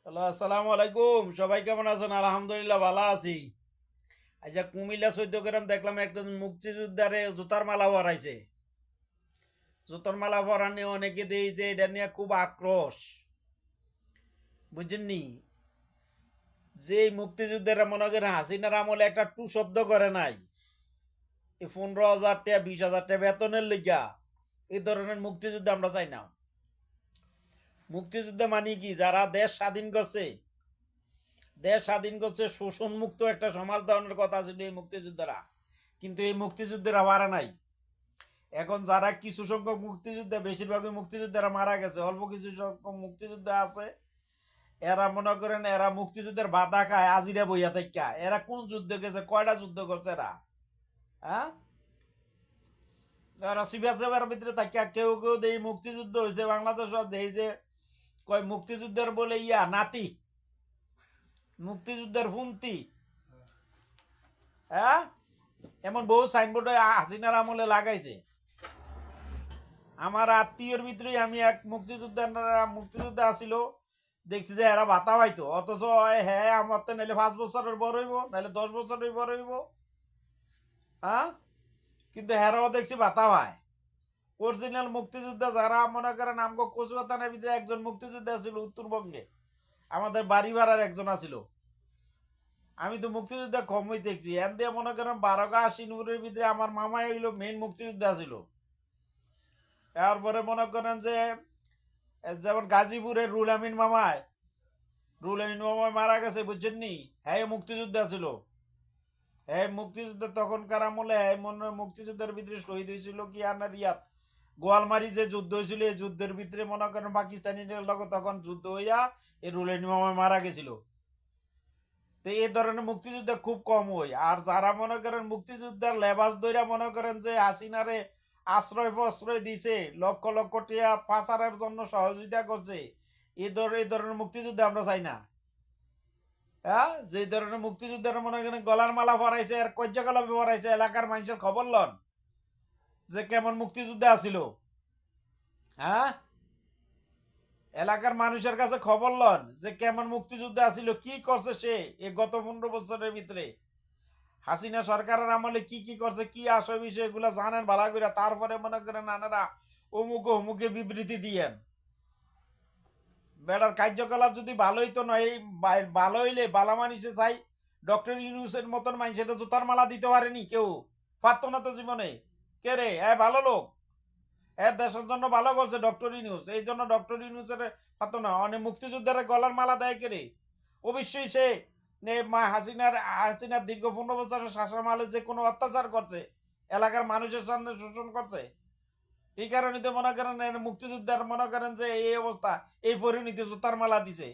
Hello, আসসালামু আলাইকুম। সবাই কেমন আছেন? আলহামদুলিল্লাহ ভালো আছি। আচ্ছা, কুমিল্লা 14 গ্রাম দেখলাম একটা মুক্তিযোদ্ধারে জুতার মালা পরাইছে। জুতার মালা পরানি অনেকে দেই যে এটা নিয়ে খুব আক্রোশ, বুঝছেননি? যে মুক্তিযোদ্ধারা মনে করেন হাসিনার আমলে একটা টু শব্দ করে নাই, এই 15,000 টাকা 20,000 টাকা বেতনের লিগা এই ধরনের মুক্তিযুদ্ধ আমরা চাই না। মুক্তিযুদ্ধ মানে কি, যারা দেশ স্বাধীন করছে, দেশ স্বাধীন করছে, শোষণ মুক্ত একটা সমাজ ধারণের কথা ছিল এই মুক্তিযোদ্ধারা, কিন্তু এই মুক্তিযুদ্ধেরা মারা নাই। এখন যারা কিছু সংখ্যক মুক্তিযোদ্ধা, বেশিরভাগই মুক্তিযোদ্ধারা মারা গেছে, অল্প কিছু সংখ্যক মুক্তিযোদ্ধা আছে, এরা মনে করেন এরা মুক্তিযুদ্ধের বাধা খায় আজিরা বইয়া থেকে। এরা কোন যুদ্ধ গেছে, কয়টা যুদ্ধ করছে এরা? হ্যাঁ, এরা সিবিএসএফের ভিতরে থাকে। কেউ কেউ দেই মুক্তিযুদ্ধ হয়েছে বাংলাদেশ, দেই যে কয় মুক্তিযুদ্ধের বলে ইয়া নাতি, মুক্তিযুদ্ধের ফুন্তি। হ্যাঁ, এমন বহু সাইনবোর্ড হাসিনার আমলে লাগাইছে। আমার আত্মীয়র ভিতরেই আমি এক মুক্তিযোদ্ধা আসিল, দেখছি যে এরা ভাতা পাইতো, অথচ হ্যাঁ আমার তো নাইলে 5 বছরের বড় হইব, নাইলে 10 বছরের বড় হইব। হ্যাঁ, কিন্তু হেরাও দেখছি ভাতা পায়। অরিজিনাল মুক্তিযোদ্ধা যারা মনে করেন আমগো কচুয়া থানার ভিতরে একজন মুক্তিযোদ্ধা ছিল উত্তরবঙ্গে, আমাদের বাড়ি ভাড়ার একজন আছিল। আমি তো মুক্তিযোদ্ধা কমই দেখছি, এন দিয়ে মনে করেন 12 আশিনুরের ভিতরে আমার মামাই হইল মেইন মুক্তিযোদ্ধা ছিল। এরপরে মনে করেন যে যেমন গাজীপুরের রুল আমিন মামায় মারা গেছে, বুঝছেন নি? হ্যাঁ মুক্তিযোদ্ধা ছিল। হ্যাঁ মুক্তিযুদ্ধ তখনকার আমলে, হ্যাঁ মনে মুক্তিযুদ্ধের ভিতরে শহীদ হয়েছিল কি আনার ইয়াত গোয়ালমারি যে যুদ্ধ হয়েছিল, এই যুদ্ধের ভিতরে মনে করেন পাকিস্তানিদের লগে তখন যুদ্ধ হইয়া এই রুল আমিন মামায় মারা গেছিল। তো এই ধরনের মুক্তিযুদ্ধ খুব কম হয়। আর যারা মনে করেন মুক্তিযুদ্ধের লেবাস ধইরা মনে করেন যে হাসিনারে আশ্রয় প্রশ্রয় দিছে, লক্ষ লক্ষ টিয়া পাচারের জন্য সহযোগিতা করছে, এই ধরনের মুক্তিযুদ্ধ আমরা চাই না। হ্যাঁ, যে ধরনের মুক্তিযোদ্ধারা মনে করেন গলার মালা পরাইছে আর কার্যকলাপে পরাইছে, এলাকার মানুষের খবর লন যে কেমন মুক্তিযুদ্ধ আসিল। হ্যাঁ, এলাকার মানুষের কাছে খবর লন যে কেমন মুক্তিযুদ্ধ আসিল, কি করছে সে এই গত 15 বছরের ভিতরে। হাসিনা সরকারের আমলে কি কি করছে, কি আসল বিষয়, এগুলা জানেন ভালো করে। তারপরে মনে করেন আনারা অমুক অমুকে বিবৃতি দিয়েন। বেড়ার কার্যকলাপ যদি ভালোই তো নয়, ভালো হইলে বালা মানুষে চাই। ডক্টর ইউনুসের মতন মানুষ এটা জুতার মালা দিতে পারেনি কেউ, পারতো না তো জীবনে। কে রে, ভালো লোক, দেশের জন্য ভালো করছে ডক্টর ইউনুস, এই জন্য ডক্টর ইউনুসের পারতো না। অনেক মুক্তিযোদ্ধারে গলার মালা দেয় কে রে? অবশ্যই সে হাসিনার দীর্ঘ 15 বছরের শাসনামলে যে কোনো অত্যাচার করছে, এলাকার মানুষের সামনে শোষণ করছে। এই কারণে তো মনে করেন মুক্তিযোদ্ধার মনে করেন যে এই অবস্থা, এই পরিণতি, জুতার মালা দিছে।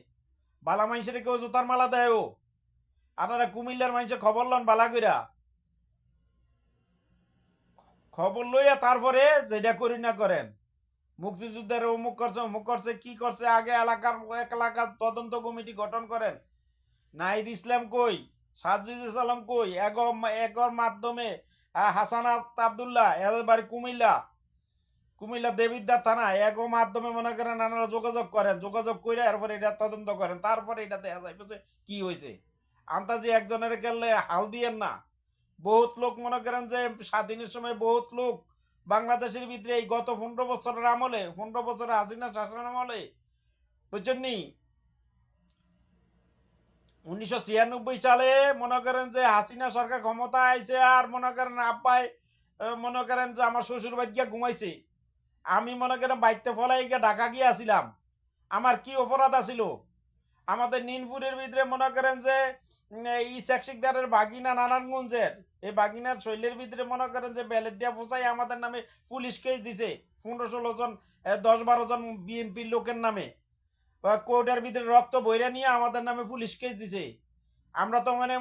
বালা মানুষের কেউ জুতার মালা দেয়? আপনারা কুমিল্লার মানুষের খবর লন বালা কইরা, খবর লইয়া তারপরে যেটা করি না করেন। মুক্তিযুদ্ধের অমুক করছে কি করছে, আগে এলাকার তদন্ত কমিটি গঠন করেন। নাহিদ ইসলাম কই, সাজিদ সালাম কই, এগর মাধ্যমে হাসান আবদুল্লাহ এদের বাড়ি কুমিল্লা দেবিদ্বার থানা, এগো মাধ্যমে মনে করেন আপনারা যোগাযোগ করেন, যোগাযোগ করে এরপরে এটা তদন্ত করেন, তারপরে এটা দেখা যাইবে কি হয়েছে। আন্তাজি একজনের গেলে হাল দিয়েন না। বহুত লোক মনে করেন যে স্বাধীনের সময় বহুত লোক বাংলাদেশের ভিতরে এই গত 15 বছরের আমলে, 15 বছরের হাসিনা শাসন আমলে, বুঝছেন নি, 1996 সালে মনে করেন যে হাসিনা সরকার ক্ষমতা আইছে, আর মনে করেন আব্বাই মনে করেন যে আমার শ্বশুর বাড়ি গিয়ে ঘুমাইছে। আমি মনে করেন বাইতে ফলাই গিয়ে ঢাকা গিয়ে আসিলাম। আমার কি অপরাধ আছিল? আমাদের নিনপুরের ভিতরে মনে করেন যে ই শেখশিকদারের বাগিনা নারায়ণগঞ্জের, এই বাগিনার শৈলের ভিতরে মনে করেন যে বেলের দিয়া ফোসাই আমাদের নামে পুলিশ কেস দিছে 15-16 জন, 10-12 জন বিএনপির লোকের নামে। কোর্টের ভিতরে রক্ত বইরা নিয়ে আমাদের নামে পুলিশ কেস দিছে। আমরা তো মানে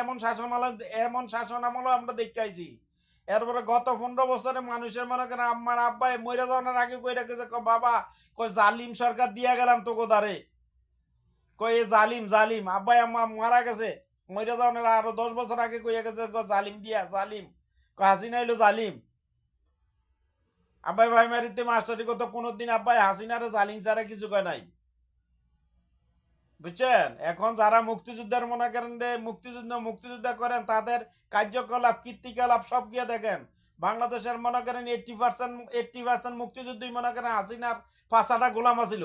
এমন শাসন আমলও আমরা দেখতে আইছি। এরপরে গত 15 বছরে মানুষের মনে করেন আমার আব্বাই মরে যাওয়ার আগে কই রেখেছে, বাবা কই জালিম সরকার দিয়া গেলাম তো গোদারে, কই জালিম জালিম আব্বাই আম্মা মারা গেছে, মরে যাওয়ার আরো 10 বছর আগে কইয়া গেছে জালিম দিয়া জালিম, হাসিনা হইলো জালিম। আব্বাই ভাই মারিতে মাস্টারি কত, কোনোদিন আব্বাই হাসিনারে জালিম ছাড়া কিছু কয় নাই। বুঝছেন? এখন যারা মুক্তিযুদ্ধের মনে করেন যে মুক্তিযুদ্ধ করেন তাদের কার্যকলাপ কীর্তিকলাপ সব গিয়ে দেখেন। বাংলাদেশের মনে করেন 80% মুক্তিযুদ্ধই মনে করেন হাসিনার পাঁচাটা গোলাম আছিল।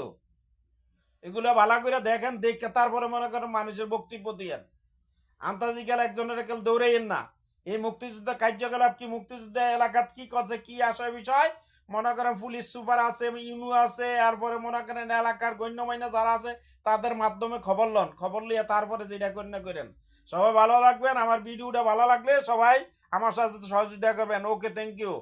এগুলো ভালো করে দেখেন, দেখে তারপরে মনে করেন মানুষের বক্তব্য দিয়েন। আন্তাজিকাল একজনের একাল দৌড়াইয়েন না। এই মুক্তিযুদ্ধ কার্যকলাপ কি, মুক্তিযুদ্ধ এলাকাত কি করছে, কি আসে বিষয় মনে করেন পুলিশ সুপার আছে, ইউনু আছে, তারপরে মনে করেন এলাকার গণ্যমান্য যারা আছে তাদের মাধ্যমে খবর লন, খবর লিয়ে তারপরে যেটা করেন। সবাই ভালো রাখবেন। আমার ভিডিওটা ভালো লাগলে সবাই আমার সাথে সহযোগিতা করবেন। ওকে, থ্যাংক ইউ।